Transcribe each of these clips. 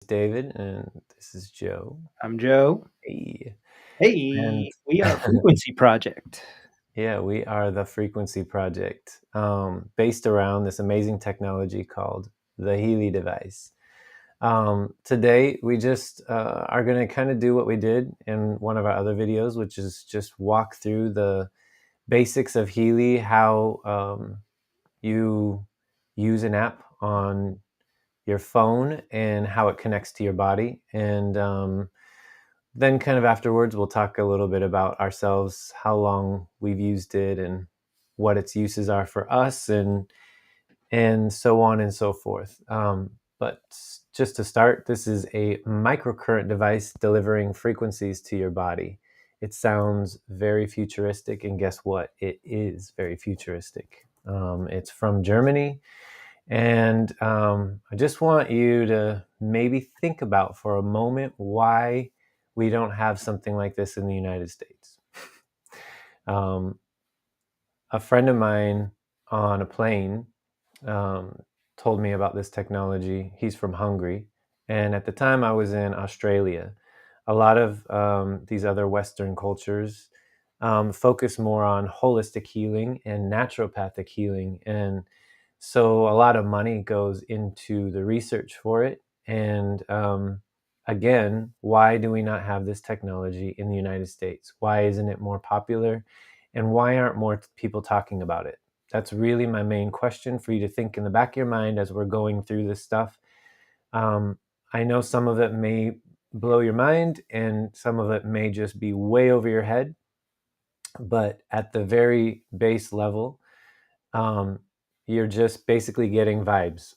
David, and this is Joe. I'm Joe. Hey. And Hey, we are Frequency Project. yeah, we are the Frequency Project, based around this amazing technology called the Healy device. Today, we just are going to kind of do what we did in one of our other videos, which is just walk through the basics of Healy, how you use an app on your phone and how it connects to your body. And then kind of afterwards, we'll talk a little bit about ourselves, how long we've used it and what its uses are for us, and so on and so forth. But just to start, this is a microcurrent device delivering frequencies to your body. It sounds very futuristic, and guess what? It is very futuristic. It's from Germany, and I just want you to maybe think about for a moment why we don't have something like this in the United States. A friend of mine on a plane told me about this technology. He's from Hungary. And at the time I was in Australia. A lot of these other Western cultures focus more on holistic healing and naturopathic healing. And so a lot of money goes into the research for it. And again, why do we not have this technology in the United States? Why isn't it more popular? And why aren't more people talking about it? That's really my main question for you to think in the back of your mind as we're going through this stuff. I know some of it may blow your mind and some of it may just be way over your head. But at the very base level, you're just basically getting vibes.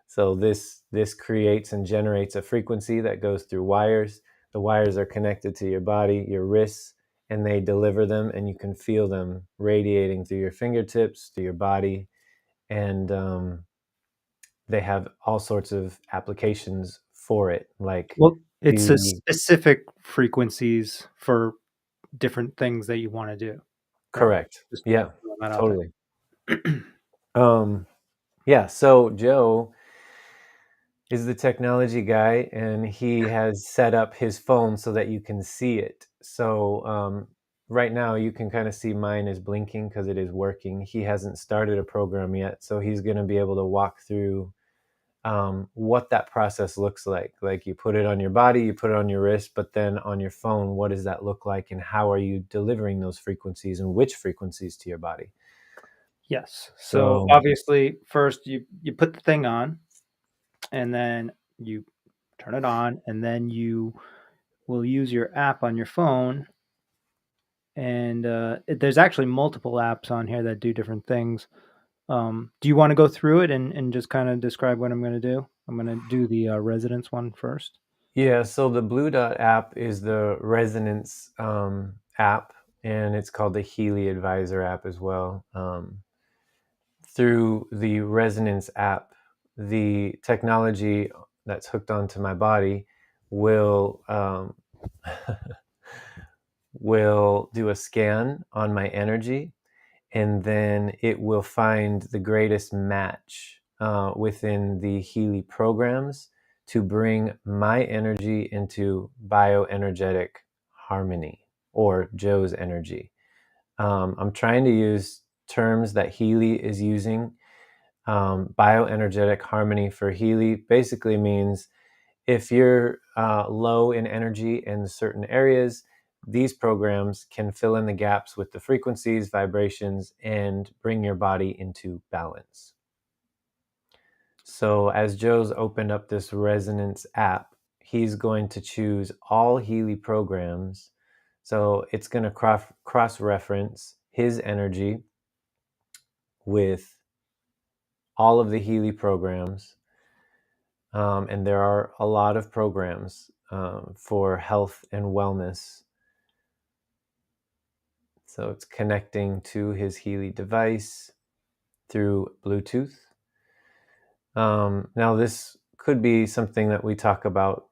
So this creates and generates a frequency that goes through wires. The wires are connected to your body, your wrists, and they deliver them, and you can feel them radiating through your fingertips, through your body, and they have all sorts of applications for it. Like Well, it's a the specific frequencies for different things that you want to do. Right. correct, Just yeah, throwing that out totally. there. Yeah, so Joe is the technology guy, and he has set up his phone so that you can see it. So right now you can kind of see mine is blinking because it is working. He hasn't started a program yet, so he's going to be able to walk through what that process looks like. Like you put it on your body, you put it on your wrist, but then on your phone, what does that look like, and how are you delivering those frequencies and which frequencies to your body? Yes. So So obviously, first you put the thing on, and then you turn it on, and then you will use your app on your phone. And there's actually multiple apps on here that do different things. Do you want to go through it and just kind of describe what I'm going to do? I'm going to do the residence one first. yeah, so the Blue Dot app is the Resonance app, and it's called the Healy Advisor app as well. Through the Resonance app, the technology that's hooked onto my body will will do a scan on my energy, and then it will find the greatest match within the Healy programs to bring my energy into bioenergetic harmony, or Joe's energy. I'm trying to use terms that Healy is using. Bioenergetic harmony for Healy basically means if you're low in energy in certain areas, these programs can fill in the gaps with the frequencies, vibrations, and bring your body into balance. So as Joe's opened up this Resonance app, he's going to choose all Healy programs. So it's going to cross-reference his energy with all of the Healy programs. And there are a lot of programs for health and wellness. So it's connecting to his Healy device through Bluetooth. Now this could be something that we talk about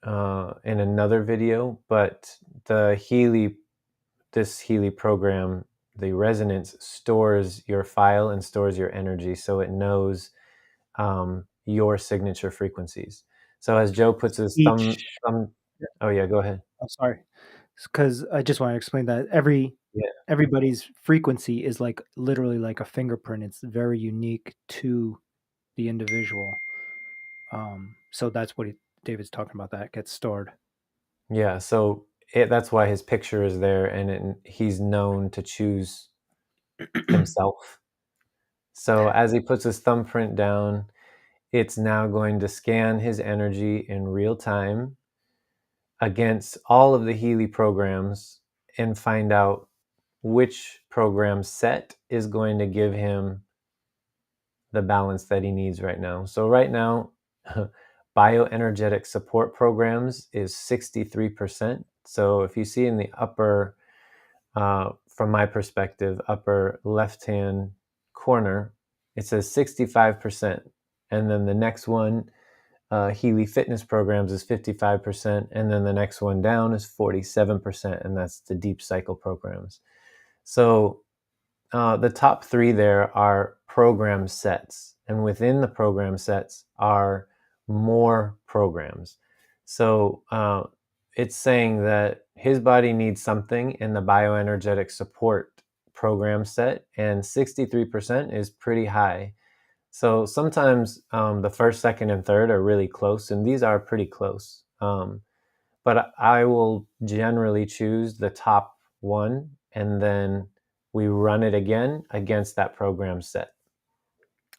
in another video, but this Healy program, the Resonance, stores your file and stores your energy, so it knows your signature frequencies. So as Joe puts his Each thumb. Oh yeah, go ahead. I'm sorry, because I just want to explain that Yeah. everybody's frequency is like literally like a fingerprint. It's very unique to the individual. So that's what David's talking about. That gets stored. Yeah, so that's why his picture is there, and he's known to choose himself. So as he puts his thumbprint down, it's now going to scan his energy in real time against all of the Healy programs and find out which program set is going to give him the balance that he needs right now. So right now, bioenergetic support programs is 63%. So if you see in the upper, from my perspective, upper left-hand corner, it says 65%. And then the next one, Healy Fitness Programs, is 55%. And then the next one down is 47%. And that's the Deep Cycle programs. So the top three there are program sets, and within the program sets are more programs. So it's saying that his body needs something in the bioenergetic support program set, and 63% is pretty high. So sometimes the first, second, and third are really close, and these are pretty close. But I will generally choose the top one, and then we run it again against that program set.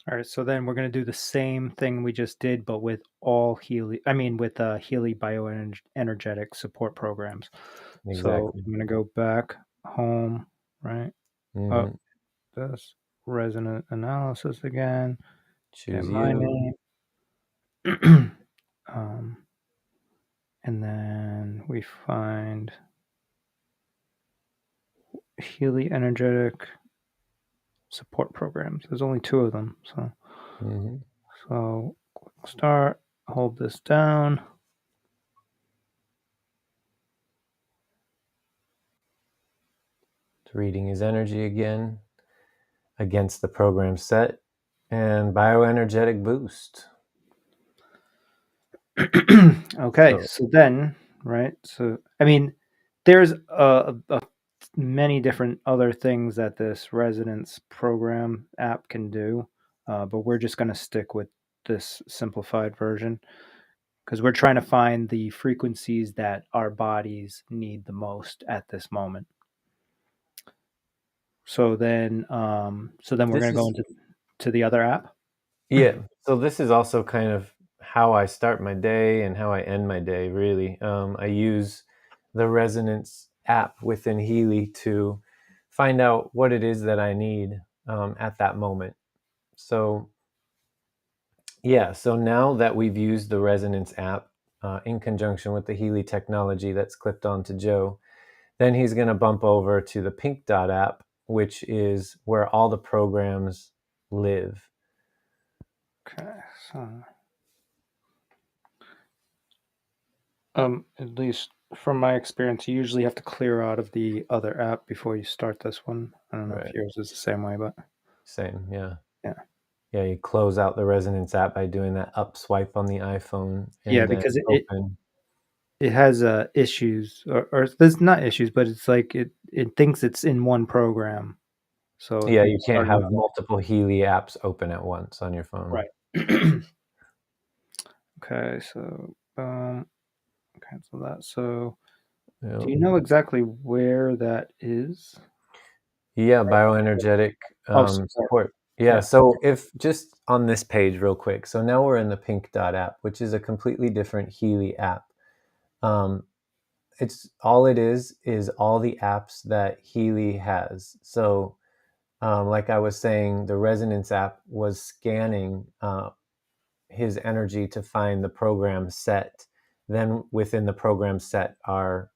All right, so then we're going to do the same thing we just did, but with all Healy, I mean, with Healy bioenergetic support programs. So Exactly. I'm going to go back home, right? Up Hmm. this resonant analysis again, get Choose my you. name. um, and then we find Healy energetic support programs. There's only two of them. Hmm. So click start, hold this down. It's reading his energy again against the program set, and bioenergetic boost. Okay, So so then, right? So I mean, there's many different other things that this resonance program app can do, but we're just going to stick with this simplified version because we're trying to find the frequencies that our bodies need the most at this moment. So then we're this going to go is into the other app. Yeah. So this is also kind of how I start my day and how I end my day, really. I use the Resonance app within Healy to find out what it is that I need at that moment. So, yeah. So now that we've used the Resonance app in conjunction with the Healy technology that's clipped onto Joe, then he's going to bump over to the Pink Dot app, which is where all the programs live. Okay, so at least from my experience, you usually have to clear out of the other app before you start this one. I don't know if Right. yours is the same way, but Same. Yeah. yeah. Yeah, you close out the Resonance app by doing that up swipe on the iPhone Yeah, and then because open. it has issues or there's not issues, but it's like it thinks it's in one program. So if Yeah, you you can't start have another, multiple Healy apps open at once on your phone. right. Okay, so cancel that. So do Yep. you know exactly where that is? Yeah, Right. bioenergetic Oh, support. support. Yeah, Yeah. so if just on this page real quick. So now we're in the Pink Dot app, which is a completely different Healy app. Um, it's all it is all the apps that Healy has. So like I was saying, the Resonance app was scanning his energy to find the program set. Then within the program set are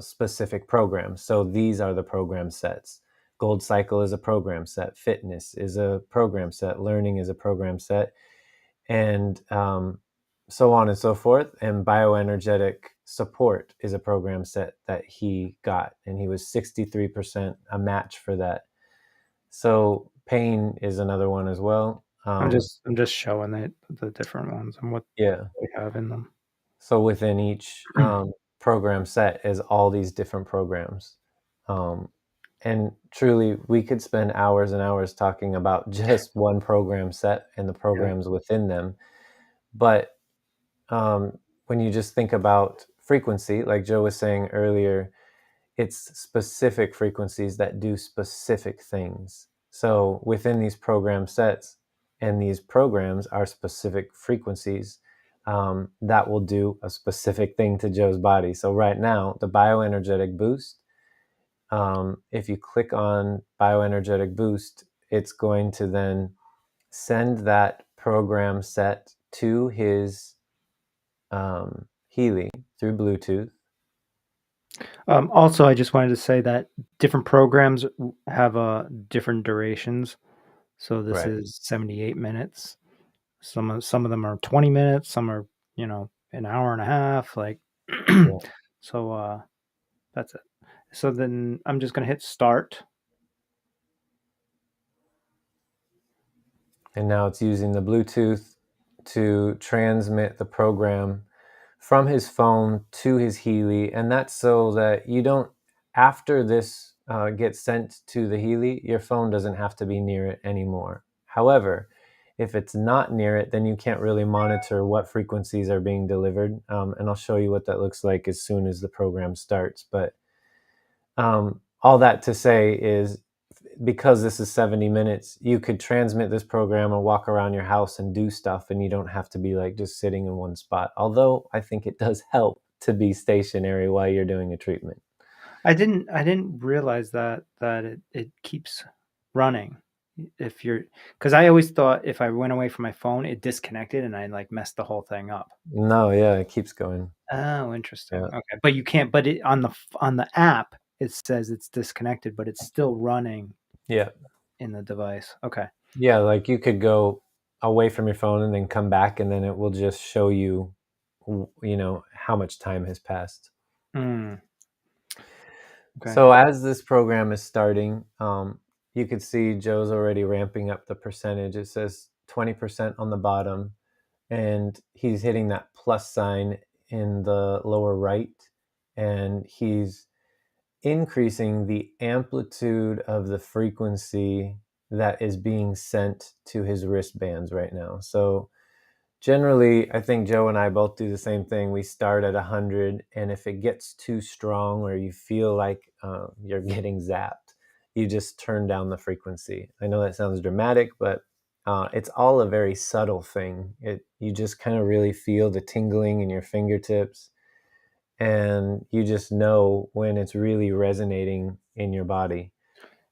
specific programs. So these are the program sets. Gold Cycle is a program set. Fitness is a program set. Learning is a program set. And so on and so forth. And bioenergetic support is a program set that he got. And he was 63% a match for that. So pain is another one as well. I'm just showing the different ones and what Yeah. they have in them. So within each program set is all these different programs. Um, and truly, we could spend hours and hours talking about just one program set and the Yeah. programs within them. But when you just think about frequency, like Joe was saying earlier, it's specific frequencies that do specific things. So within these program sets and these programs are specific frequencies that will do a specific thing to Joe's body. So right now, the bioenergetic boost, if you click on bioenergetic boost, it's going to then send that program set to his Healy through Bluetooth. Also, I just wanted to say that different programs have different durations. So this Right. is 78 minutes. Some of them are 20 minutes. Some are an hour and a half. Like, Yeah. so that's it. So then I'm just gonna hit start. And now it's using the Bluetooth to transmit the program from his phone to his Healy. And that's so that you don't, after this gets sent to the Healy, your phone doesn't have to be near it anymore. However, if it's not near it, then you can't really monitor what frequencies are being delivered. And I'll show you what that looks like as soon as the program starts. But all that to say is, because this is 70 minutes, you could transmit this program and walk around your house and do stuff, and you don't have to be like just sitting in one spot. Although I think it does help to be stationary while you're doing a treatment. I didn't realize that it keeps running. If you're Because I always thought if I went away from my phone, it disconnected and I like messed the whole thing up. No, yeah, it keeps going. Oh, interesting. Yeah. Okay, but you can't. But on the app, it says it's disconnected, but it's still running Yeah. in the device. Okay. Yeah, like you could go away from your phone and then come back, and then it will just show you, how much time has passed. Mm, okay. So as this program is starting, you could see Joe's already ramping up the percentage. It says 20% on the bottom, and he's hitting that plus sign in the lower right, and he's increasing the amplitude of the frequency that is being sent to his wristbands right now. So generally, I think Joe and I both do the same thing. We start at 100, and if it gets too strong or you feel like you're getting zapped, you just turn down the frequency. I know that sounds dramatic, but it's all a very subtle thing. You just kind of really feel the tingling in your fingertips, and you just know when it's really resonating in your body.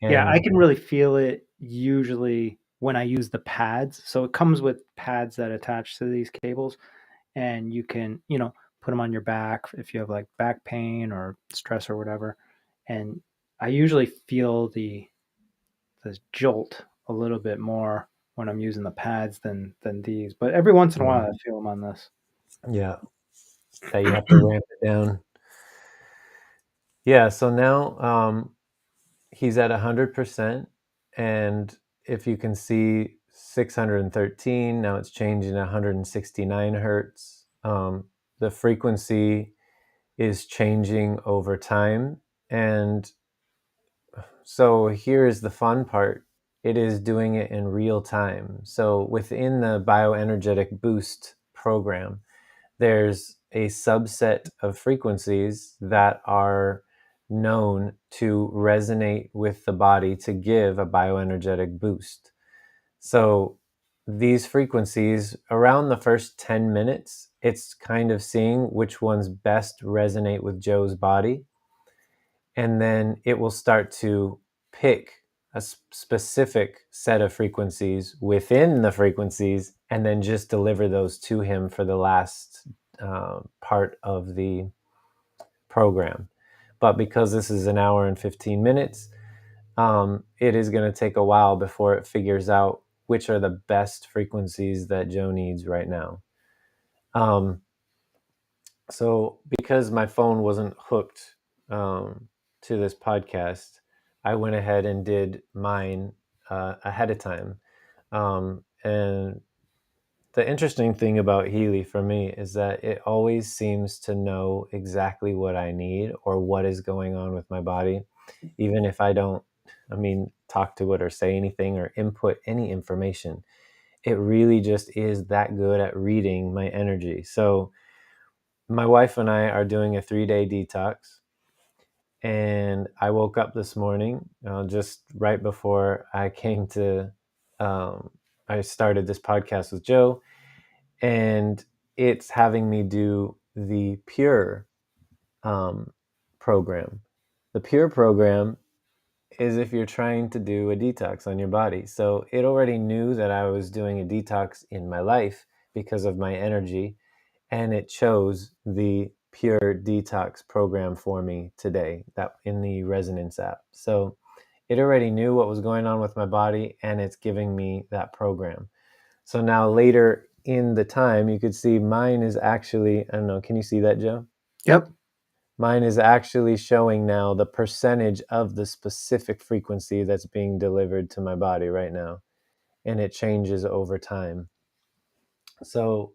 Yeah, I And can really feel it usually when I use the pads. So it comes with pads that attach to these cables, and you can, put them on your back if you have like back pain or stress or whatever. And I usually feel the jolt a little bit more when I'm using the pads than these. But every once in a while, I feel them on this. yeah, that you have to ramp it down. Yeah, so now he's at 100%, and if you can see 613, now it's changing to 169 hertz. The frequency is changing over time, and so here's the fun part. It is doing it in real time. So within the bioenergetic boost program, there's a subset of frequencies that are known to resonate with the body to give a bioenergetic boost. So these frequencies, around the first 10 minutes, it's kind of seeing which ones best resonate with Joe's body. And then it will start to pick a specific set of frequencies within the frequencies and then just deliver those to him for the last part of the program. But because this is an hour and 15 minutes, it is going to take a while before it figures out which are the best frequencies that Joe needs right now. Um, so, because my phone wasn't hooked to this podcast, I went ahead and did mine ahead of time. And the interesting thing about Healy for me is that it always seems to know exactly what I need or what is going on with my body, even if I don't, talk to it or say anything or input any information. It really just is that good at reading my energy. So, my wife and I are doing a 3-day detox. And I woke up this morning, just right before I came to, um, I started this podcast with Joe, and it's having me do the Pure um, program. The Pure program is if you're trying to do a detox on your body. So it already knew that I was doing a detox in my life because of my energy, and it chose the Pure Detox program for me today, that in the Resonance app. So it already knew what was going on with my body, and it's giving me that program. So now later in the time, you could see mine is actually, I don't know, can you see that, Joe? Yep. Mine is actually showing now the percentage of the specific frequency that's being delivered to my body right now. And it changes over time. So,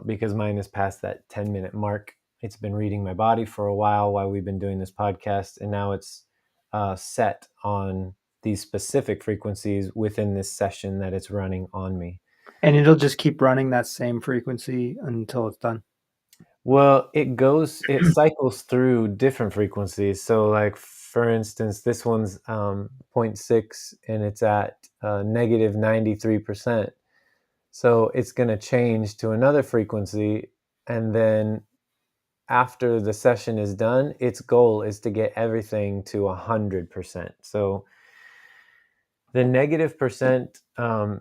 because mine is past that 10-minute mark, it's been reading my body for a while we've been doing this podcast. And now it's set on these specific frequencies within this session that it's running on me. And it'll just keep running that same frequency until it's done. Well, it cycles through different frequencies. So, like for instance, this one's zero point 0.6 and it's at negative 93%. So it's going to change to another frequency, and then after the session is done, its goal is to get everything to 100%. So the negative percent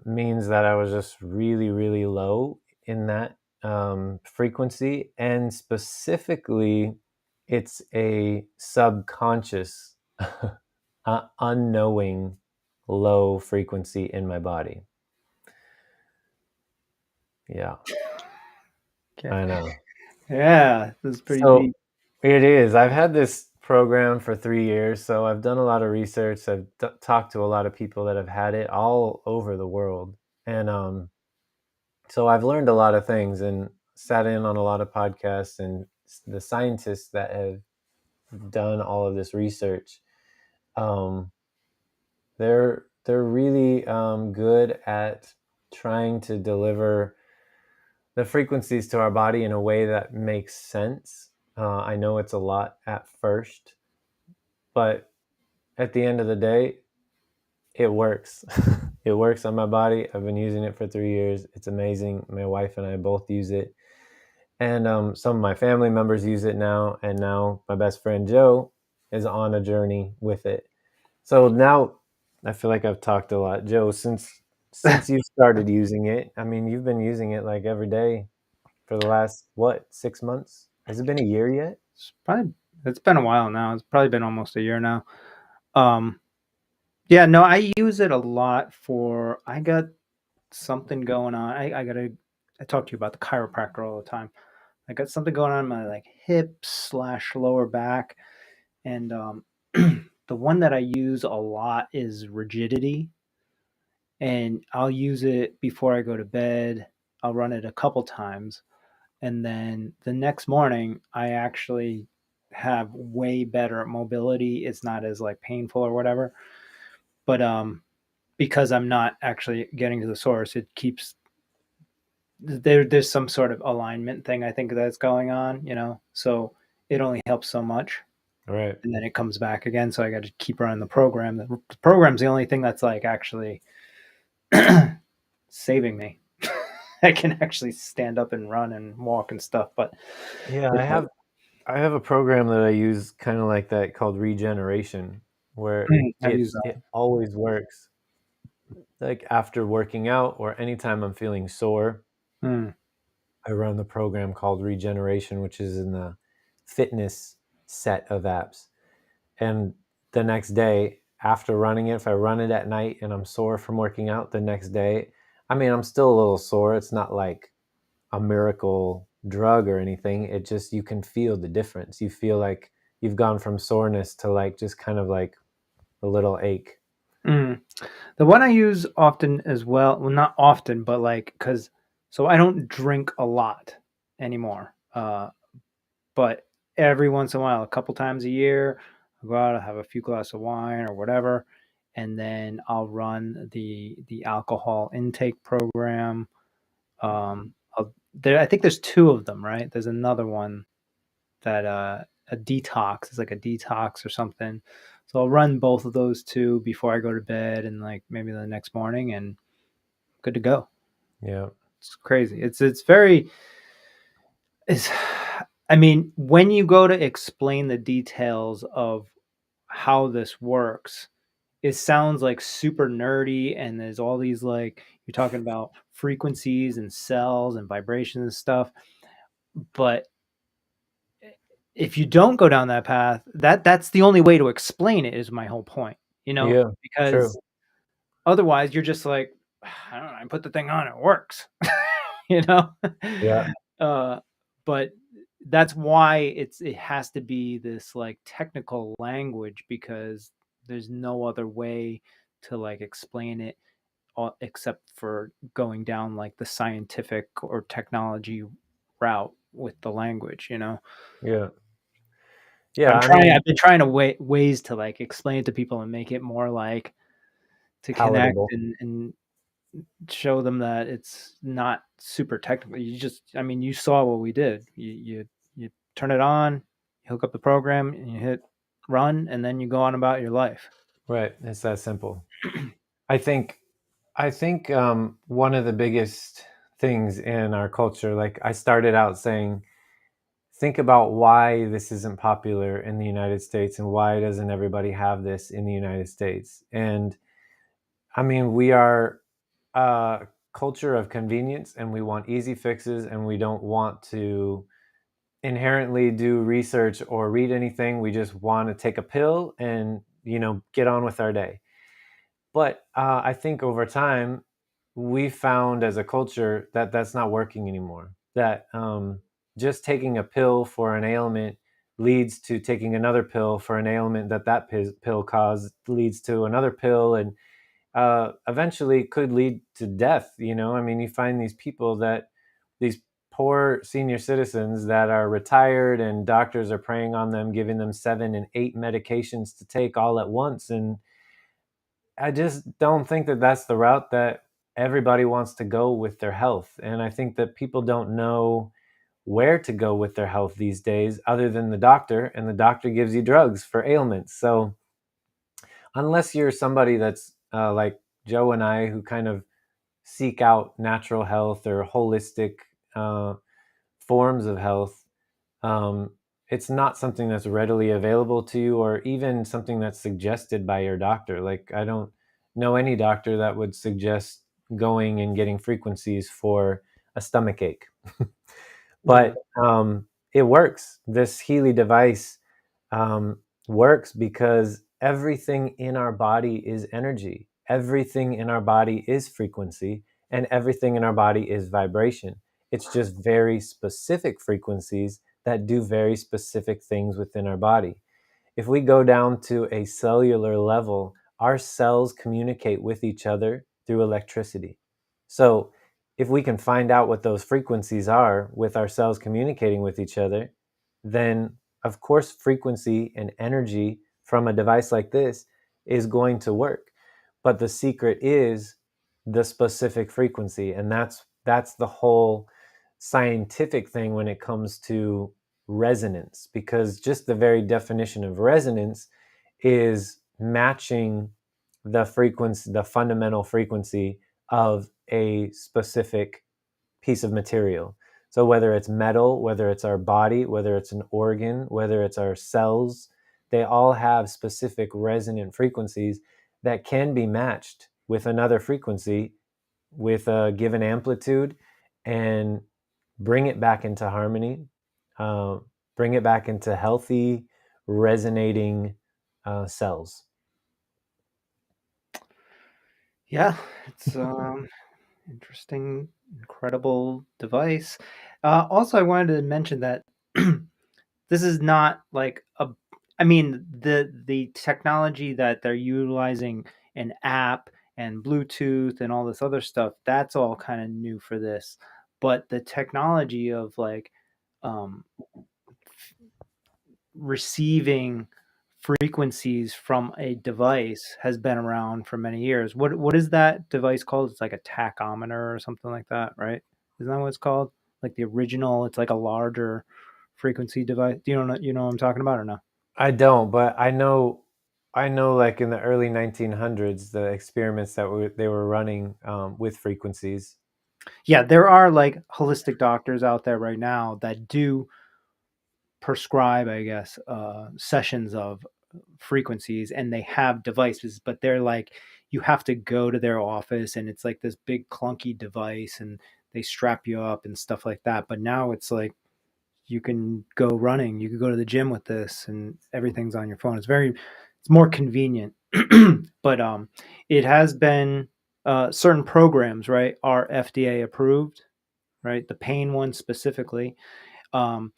means that I was just really, really low in that frequency. And specifically, it's a subconscious, unknowing low frequency in my body. Yeah, Okay. I know. Yeah, this is pretty So deep. it is. I've had this program for 3 years, so I've done a lot of research. I've talked to a lot of people that have had it all over the world. And so I've learned a lot of things and sat in on a lot of podcasts, and the scientists that have done all of this research, um, they're really good at trying to deliver the frequencies to our body in a way that makes sense. I know it's a lot at first, but at the end of the day, it works. It works on my body. I've been using it for 3 years. It's amazing. My wife and I both use it. And some of my family members use it now. And now my best friend Joe is on a journey with it. So now I feel like I've talked a lot. Joe, since you started using it, you've been using it like every day for the last, what, 6 months? Has it been a year yet? It's probably it's been a while now. It's probably been almost a year now. Um, yeah, no, I use it a lot for I got something going on. I talk to you about the chiropractor all the time. I got something going on in my like hips slash lower back, and the one that I use a lot is rigidity, and I'll use it before I go to bed. I'll run it a couple times, and then the next morning I actually have way better mobility. It's not as like painful or whatever, but because I'm not actually getting to the source, it keeps there's some sort of alignment thing I think that's going on, so it only helps so much, Right. and then it comes back again. So I got to keep running the program. The program's the only thing that's like actually saving me. I can actually stand up and run and walk and stuff, but Yeah, it helps. I have a program that I use kind of like that called regeneration, where I've used it always works. Like after working out or anytime I'm feeling sore, that. I run the program called Regeneration, which is in the fitness set of apps. And the next day after running it, if I run it at night and I'm sore from working out, the next day, I'm still a little sore. It's not like a miracle drug or anything. It just, you can feel the difference. You feel like you've gone from soreness to like just kind of like a little ache. Mm. The one I use often as well not often, but like because so I don't drink a lot anymore. But every once in a while, a couple times a year, I'll go out, I'll have a few glasses of wine or whatever, and then I'll run the alcohol intake program. I think there's two of them, right? There's another one that a detox is like a detox or something. So I'll run both of those two before I go to bed, and like maybe the next morning, and good to go. Yeah, It's crazy. It's very it's I mean, when you go to explain the details of how this works, it sounds like super nerdy, and there's all these like you're talking about frequencies and cells and vibrations and stuff. But if you don't go down that path, that's the only way to explain it is my whole point, yeah, because true. otherwise you're just like, I don't know, I put the thing on, it works. you know? Yeah, Uh, but that's why it has to be this like technical language, because there's no other way to like explain it except for going down like the scientific or technology route with the language. yeah, yeah. I mean, I've been trying to ways to like explain it to people and make it more like to connect palatable. and show them that it's not super technical. I mean, you saw what we did. You turn it on, you hook up the program, and you hit run, and then you go on about your life. Right. It's that simple. I think one of the biggest things in our culture, like I started out saying, think about why this isn't popular in the United States and why doesn't everybody have this in the United States? And I mean, we are a culture of convenience and we want easy fixes and we don't want to inherently do research or read anything. We just want to take a pill and, get on with our day. But I think over time, we found as a culture that that's not working anymore. That just taking a pill for an ailment leads to taking another pill for an ailment that pill caused leads to another pill, and eventually could lead to death. I mean, you find these poor senior citizens that are retired, and doctors are preying on them, giving them 7 and 8 medications to take all at once, and I just don't think that that's the route that everybody wants to go with their health. And I think that people don't know where to go with their health these days other than the doctor, and the doctor gives you drugs for ailments. So, unless you're somebody that's like Joe and I, who kind of seek out natural health or holistic uh, forms of health, um, it's not something that's readily available to you or even something that's suggested by your doctor. Like, I don't know any doctor that would suggest going and getting frequencies for a stomach ache. Yeah. But it works. This Healy device um, works because everything in our body is energy. Everything in our body is frequency, and everything in our body is vibration. It's just very specific frequencies that do very specific things within our body. If we go down to a cellular level, our cells communicate with each other through electricity. So, if we can find out what those frequencies are with our cells communicating with each other, then of course, frequency and energy from a device like this is going to work. But the secret is the specific frequency, and that's the whole scientific thing when it comes to resonance, because just the very definition of resonance is matching the fundamental frequency of a specific piece of material. So whether it's metal, whether it's our body, whether it's an organ, whether it's our cells, they all have specific resonant frequencies that can be matched with another frequency with a given amplitude and bring it back into harmony, uh, bring it back into healthy, resonating cells. Yeah, it's interesting, incredible device. Also, I wanted to mention that this is not like a. I mean, the technology that they're utilizing an app and Bluetooth and all this other stuff, that's all kind of new for this. But the technology of like um, receiving frequencies from a device has been around for many years. What is that device called? It's like a tachometer or something like that, right? Isn't that what it's called? Like the original, it's like a larger frequency device. Do you know what I'm talking about or no? I don't, but I know, like in the early 1900s, the experiments that they were running with frequencies. Yeah, there are like holistic doctors out there right now that do prescribe, I guess, sessions of frequencies, and they have devices, but they're like you have to go to their office, and it's like this big clunky device, and they strap you up and stuff like that. But now it's like you can go running, you can go to the gym with this, and everything's on your phone. It's more convenient. But it has been certain programs, right, are FDA approved, right? The pain one specifically. Um,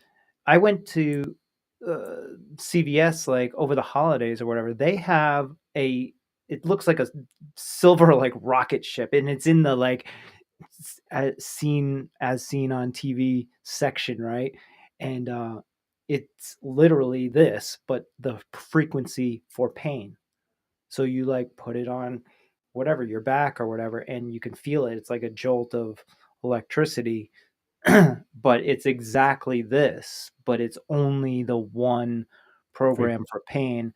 I went to CVS like over the holidays or whatever. They have a it looks like a silver like rocket ship, and it's in the like as seen on TV section, right? And it's literally this, but the frequency for pain. So you like put it on whatever your back or whatever, and you can feel it. It's like a jolt of electricity, but it's exactly this, but it's only the one program Frequency. for pain,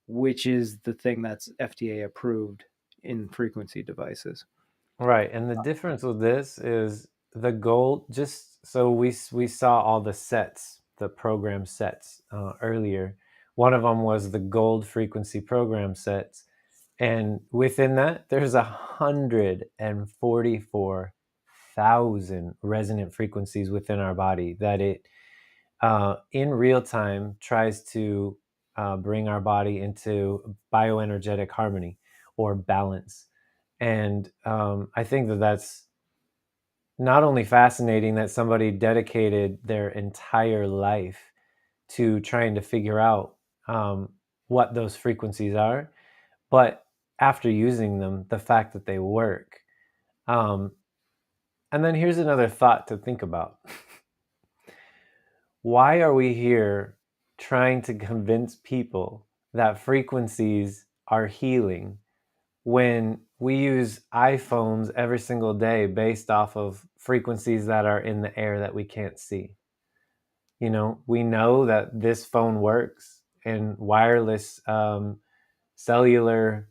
which is the thing that's FDA approved in frequency devices. Right, and the difference with this is the gold. Just so we saw all the sets, the program sets earlier. One of them was the gold frequency program sets, and within that, there's 144,000 resonant frequencies within our body that it in real time tries to bring our body into bioenergetic harmony or balance. And I think that that's not only fascinating that somebody dedicated their entire life to trying to figure out um, what those frequencies are, but after using them, the fact that they work. Um, and then here's another thought to think about. Why are we here trying to convince people that frequencies are healing when we use iPhones every single day based off of frequencies that are in the air that we can't see? We know that this phone works, and wireless cellular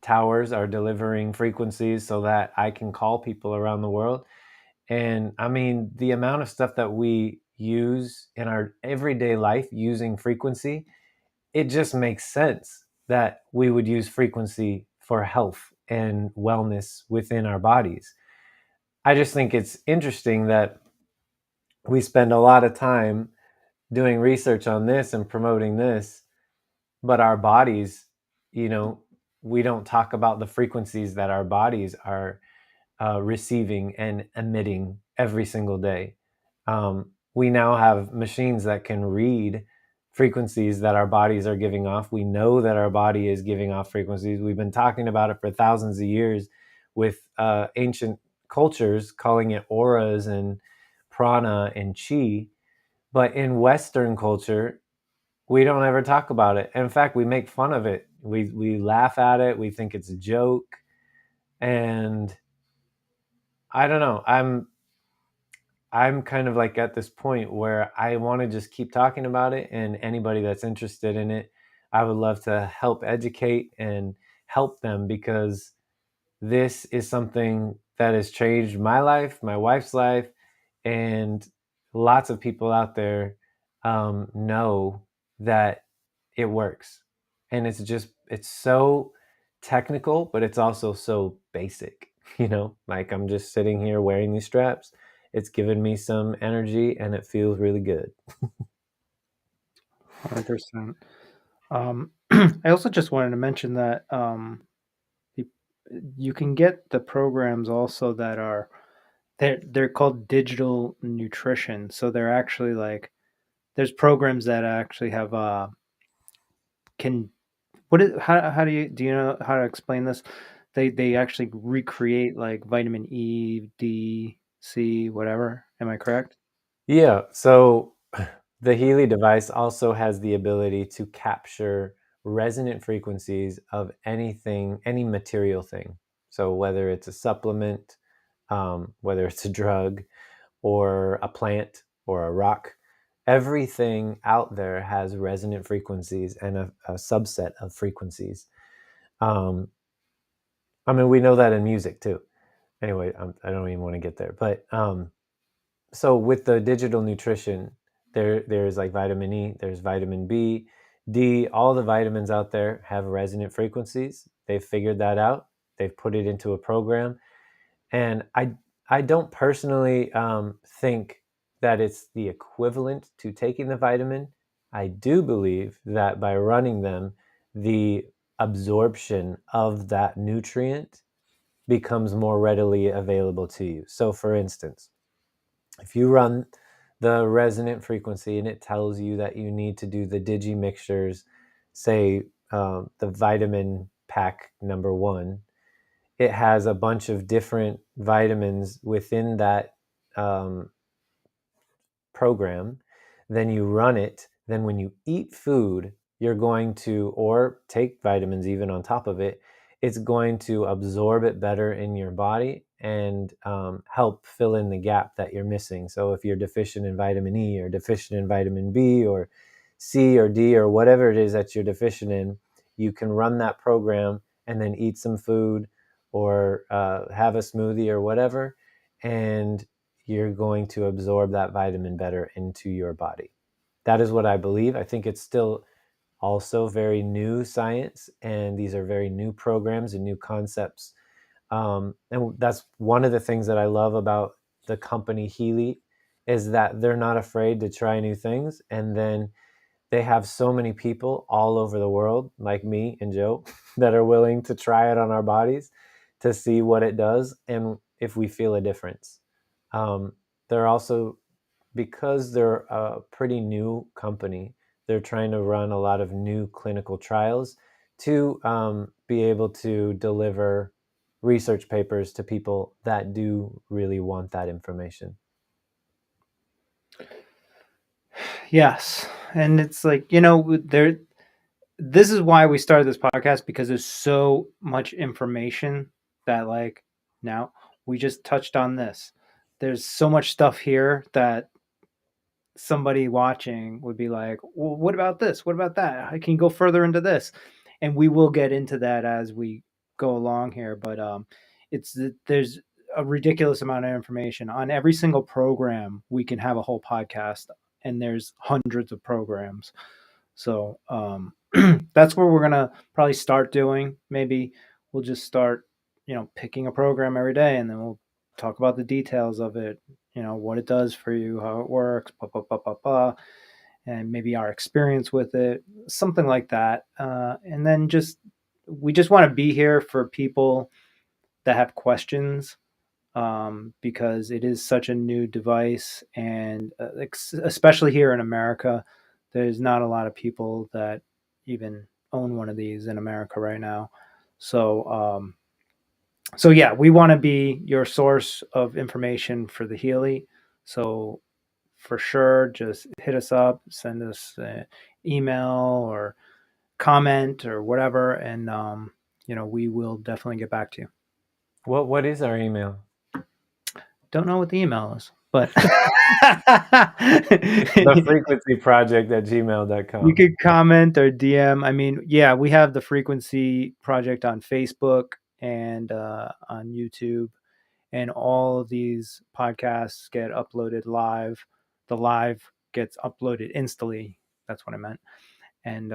towers are delivering frequencies so that I can call people around the world. And I mean, the amount of stuff that we use in our everyday life using frequency, it just makes sense that we would use frequency for health and wellness within our bodies. I just think it's interesting that we spend a lot of time doing research on this and promoting this, but our bodies, you know, we don't talk about the frequencies that our bodies are receiving and emitting every single day. We now have machines that can read frequencies that our bodies are giving off. We know that our body is giving off frequencies. We've been talking about it for thousands of years with ancient cultures calling it auras and prana and chi. But in Western culture, we don't ever talk about it. In fact, we make fun of it. We laugh at it. We think it's a joke. And I don't know. I'm kind of like at this point where I want to just keep talking about it, and anybody that's interested in it, I would love to help educate and help them, because this is something that has changed my life, my wife's life, and lots of people out there know that it works. And it's so technical, but it's also so basic. Like I'm just sitting here wearing these straps. It's given me some energy and it feels really good. 100%. I also just wanted to mention that the, you can get the programs also that are they're called digital nutrition. So they're actually like there's programs that actually have can How do you know how to explain this? They actually recreate like vitamin E, D, C, whatever. Am I correct? Yeah, so the Healy device also has the ability to capture resonant frequencies of anything, any material thing. So whether it's a supplement, whether it's a drug, or a plant, or a rock, everything out there has resonant frequencies and a subset of frequencies. Um, I mean, we know that in music too. Anyway, I don't even want to get there, but so with the digital nutrition, there's like vitamin E, there's vitamin B, D. All the vitamins out there have resonant frequencies. They've figured that out. They've put it into a program, and I don't personally think that it's the equivalent to taking the vitamin. I do believe that by running them, the absorption of that nutrient becomes more readily available to you. So, for instance, if you run the resonant frequency and it tells you that you need to do the digi mixtures, say the vitamin pack number one, it has a bunch of different vitamins within that um, program, then you run it, then when you eat food, you're going to, or take vitamins even on top of it, it's going to absorb it better in your body and help fill in the gap that you're missing. So if you're deficient in vitamin E or deficient in vitamin B or C or D or whatever it is that you're deficient in, you can run that program and then eat some food or have a smoothie or whatever, and you're going to absorb that vitamin better into your body. That is what I believe. I think it's still also very new science, and these are very new programs and new concepts. And that's one of the things that I love about the company Healy is that they're not afraid to try new things. And then they have so many people all over the world, like me and Joe, that are willing to try it on our bodies to see what it does and if we feel a difference. They're also, because they're a pretty new company, they're trying to run a lot of new clinical trials to be able to deliver research papers to people that do really want that information. Yes, and it's like, you know, there. This is why we started this podcast, because there's so much information that, like, now we just touched on this. There's so much stuff here that somebody watching would be like, well, what about this? What about that? I can go further into this. And we will get into that as we go along here. But there's a ridiculous amount of information on every single program. We can have a whole podcast, and there's hundreds of programs. So that's where we're gonna probably start doing. Maybe we'll just start, picking a program every day, and then we'll talk about the details of it. What it does for you, how it works, blah blah blah blah blah, and maybe our experience with it, something like that. And then we just want to be here for people that have questions, because it is such a new device, and especially here in America, there's not a lot of people that even own one of these in America right now. So, so yeah, we want to be your source of information for the Healy. So for sure, just hit us up, send us an email or comment or whatever, and we will definitely get back to you. What is our email? Don't know what the email is, but The frequency project at you gmail.com. could comment or DM. I mean, yeah, we have the Frequency Project on Facebook and on YouTube, and all of these podcasts get uploaded live. The live gets uploaded instantly. That's what I meant, and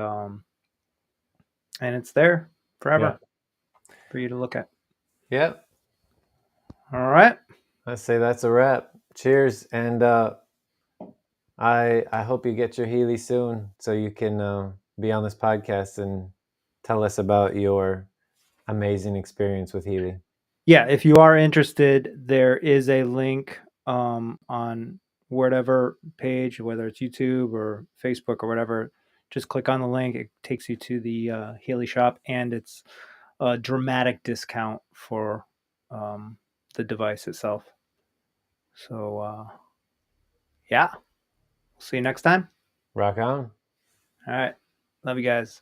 it's there Yeah. forever for you to look at. Yep. All right. I say that's a wrap. Cheers. And I hope you get your Healy soon so you can be on this podcast and tell us about your amazing experience with Healy. Yeah, if you are interested, there is a link on whatever page, whether it's YouTube or Facebook or whatever. Just click on the link. It takes you to the Healy shop, and it's a dramatic discount for the device itself. So, yeah, see you next time. Rock on. All right. Love you guys.